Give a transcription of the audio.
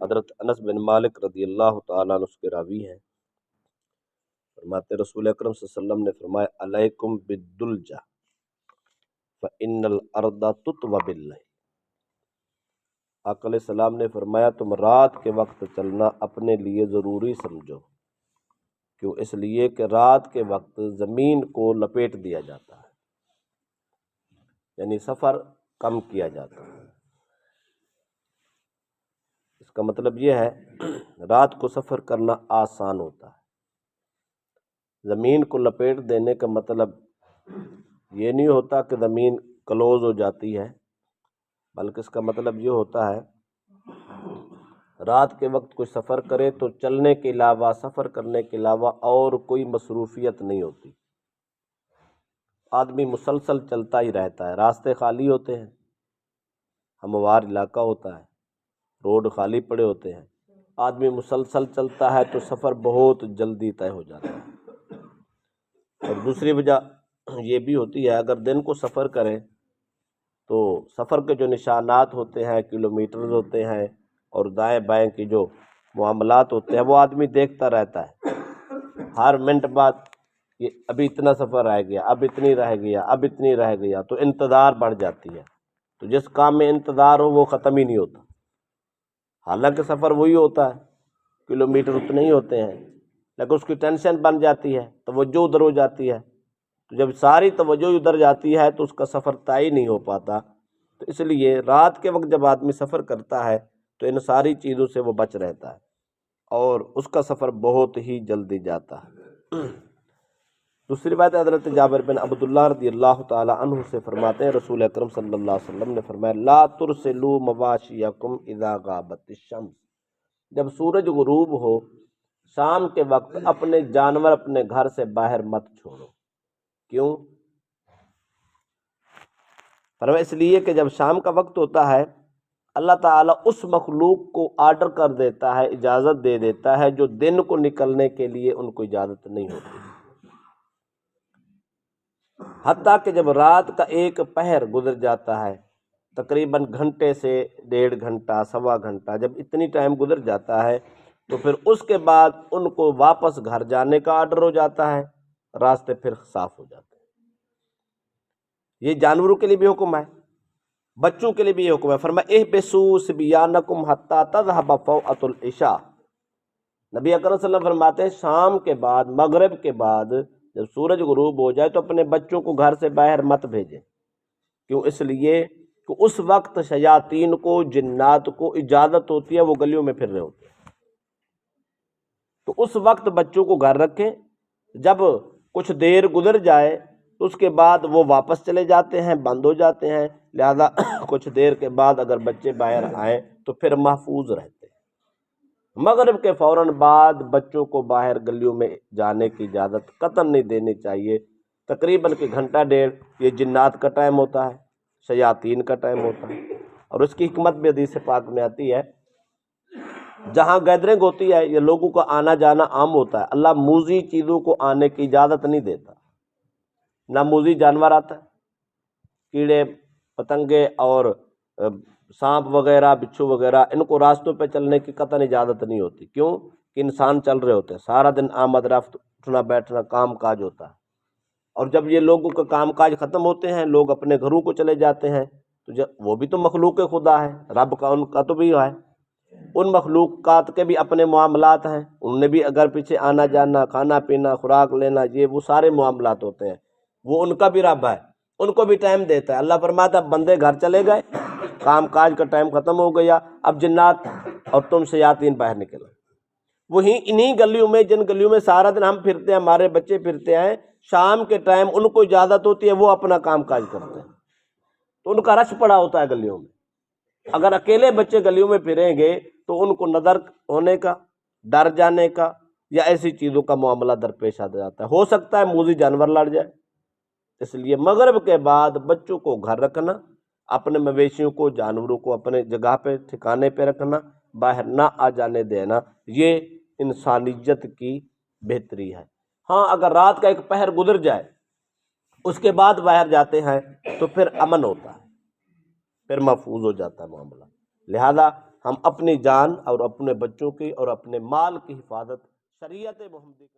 حضرت انس بن مالک رضی اللہ تعالیٰ عنہ اس کے راوی ہیں، فرماتے رسول اکرم صلی اللہ علیہ وسلم نے فرمایا علیکم بالدلجہ فإن الارض تطوی باللیل۔ آقا علیہ السلام نے فرمایا تم رات کے وقت چلنا اپنے لیے ضروری سمجھو، کیوں؟ اس لیے کہ رات کے وقت زمین کو لپیٹ دیا جاتا ہے، یعنی سفر کم کیا جاتا ہے۔ اس کا مطلب یہ ہے رات کو سفر کرنا آسان ہوتا ہے۔ زمین کو لپیٹ دینے کا مطلب یہ نہیں ہوتا کہ زمین کلوز ہو جاتی ہے، بلکہ اس کا مطلب یہ ہوتا ہے رات کے وقت کوئی سفر کرے تو چلنے کے علاوہ، سفر کرنے کے علاوہ اور کوئی مصروفیت نہیں ہوتی، آدمی مسلسل چلتا ہی رہتا ہے، راستے خالی ہوتے ہیں، ہموار علاقہ ہوتا ہے، روڈ خالی پڑے ہوتے ہیں، آدمی مسلسل چلتا ہے تو سفر بہت جلدی طے ہو جاتا ہے۔ اور دوسری وجہ یہ بھی ہوتی ہے اگر دن کو سفر کریں تو سفر کے جو نشانات ہوتے ہیں، کلومیٹرز ہوتے ہیں اور دائیں بائیں کی جو معاملات ہوتے ہیں وہ آدمی دیکھتا رہتا ہے، ہر منٹ بعد یہ ابھی اتنا سفر رہ گیا، اب اتنی رہ گیا، اب اتنی رہ گیا، تو انتظار بڑھ جاتی ہے۔ تو جس کام میں انتظار ہو وہ ختم ہی نہیں ہوتا، حالانکہ سفر وہی ہوتا ہے، کلومیٹر اتنے ہی ہوتے ہیں، لیکن اس کی ٹینشن بن جاتی ہے، توجہ ادھر ہو جاتی ہے، تو جب ساری توجہ ادھر جاتی ہے تو اس کا سفر طے نہیں ہو پاتا۔ تو اس لیے رات کے وقت جب آدمی سفر کرتا ہے تو ان ساری چیزوں سے وہ بچ رہتا ہے اور اس کا سفر بہت ہی جلدی جاتا ہے۔ دوسری بات حضرت جابر بن عبداللہ رضی اللہ تعالی عنہ سے فرماتے ہیں رسول اکرم صلی اللہ علیہ وسلم نے فرمایا لا ترسلوا مواشیکم اذا غابت الشمس، جب سورج غروب ہو شام کے وقت اپنے جانور اپنے گھر سے باہر مت چھوڑو۔ کیوں؟ فرمایا اس لیے کہ جب شام کا وقت ہوتا ہے اللہ تعالیٰ اس مخلوق کو آرڈر کر دیتا ہے، اجازت دے دیتا ہے جو دن کو نکلنے کے لیے ان کو اجازت نہیں ہوتی، حتیٰ کہ جب رات کا ایک پہر گزر جاتا ہے تقریباً گھنٹے سے 1.5 گھنٹہ، سوا گھنٹہ، جب اتنی ٹائم گزر جاتا ہے تو پھر اس کے بعد ان کو واپس گھر جانے کا آرڈر ہو جاتا ہے، راستے پھر صاف ہو جاتے ہیں۔ یہ جانوروں کے لیے بھی حکم ہے، بچوں کے لیے بھی یہ حکم ہے۔ فرمایا احبسوا صبیانکم حتی تذهب فوعۃ العشاء، نبی اکرم صلی اللہ علیہ وسلم فرماتے ہیں شام کے بعد، مغرب کے بعد جب سورج غروب ہو جائے تو اپنے بچوں کو گھر سے باہر مت بھیجیں۔ کیوں؟ اس لیے کہ اس وقت شیاطین کو، جنات کو اجازت ہوتی ہے وہ گلیوں میں پھر رہے ہوتے ہیں، تو اس وقت بچوں کو گھر رکھیں۔ جب کچھ دیر گزر جائے تو اس کے بعد وہ واپس چلے جاتے ہیں، بند ہو جاتے ہیں، لہذا کچھ دیر کے بعد اگر بچے باہر آئیں تو پھر محفوظ رہتے ہیں۔ مغرب کے فوراً بعد بچوں کو باہر گلیوں میں جانے کی اجازت قطعاً نہیں دینی چاہیے۔ تقریباً کہ گھنٹہ 1.5 یہ جنات کا ٹائم ہوتا ہے، شیاطین کا ٹائم ہوتا ہے، اور اس کی حکمت بھی حدیث پاک میں آتی ہے جہاں گیدرنگ ہوتی ہے یا لوگوں کا آنا جانا عام ہوتا ہے، اللہ موذی چیزوں کو آنے کی اجازت نہیں دیتا، نہ موذی جانور آتا ہے، کیڑے پتنگے اور سانپ وغیرہ، بچھو وغیرہ، ان کو راستوں پہ چلنے کی قطعاً اجازت نہیں ہوتی۔ کیوں؟ کہ انسان چل رہے ہوتے ہیں، سارا دن آمد رفت، اٹھنا بیٹھنا، کام کاج ہوتا ہے، اور جب یہ لوگوں کا کام کاج ختم ہوتے ہیں لوگ اپنے گھروں کو چلے جاتے ہیں تو وہ بھی تو مخلوق خدا ہے، رب کا ان کا تو بھی ہے، ان مخلوقات کے بھی اپنے معاملات ہیں، ان نے بھی اگر پیچھے آنا جانا، کھانا پینا، خوراک لینا، یہ وہ سارے معاملات ہوتے ہیں، وہ ان کا بھی رب ہے، ان کو بھی ٹائم دیتا ہے۔ اللہ فرماتا ہے بندے گھر چلے گئے، کام کاج کا ٹائم ختم ہو گیا، اب جنات اور تم شیاطین باہر نکل، وہیں انہی گلیوں میں، جن گلیوں میں سارا دن ہم پھرتے ہیں، ہمارے بچے پھرتے ہیں، شام کے ٹائم ان کو اجازت ہوتی ہے، وہ اپنا کام کاج کرتے ہیں، تو ان کا رش پڑا ہوتا ہے گلیوں میں۔ اگر اکیلے بچے گلیوں میں پھریں گے تو ان کو نظر ہونے کا، ڈر جانے کا یا ایسی چیزوں کا معاملہ درپیش آ جاتا ہے، ہو سکتا ہے موذی جانور لڑ جائے۔ اس لیے مغرب کے بعد بچوں کو گھر رکھنا، اپنے مویشیوں کو، جانوروں کو اپنے جگہ پہ، ٹھکانے پہ رکھنا، باہر نہ آ جانے دینا، یہ انسانیت کی بہتری ہے۔ ہاں اگر رات کا ایک پہر گزر جائے اس کے بعد باہر جاتے ہیں تو پھر امن ہوتا ہے، پھر محفوظ ہو جاتا ہے معاملہ۔ لہذا ہم اپنی جان اور اپنے بچوں کی اور اپنے مال کی حفاظت شریعت محمدی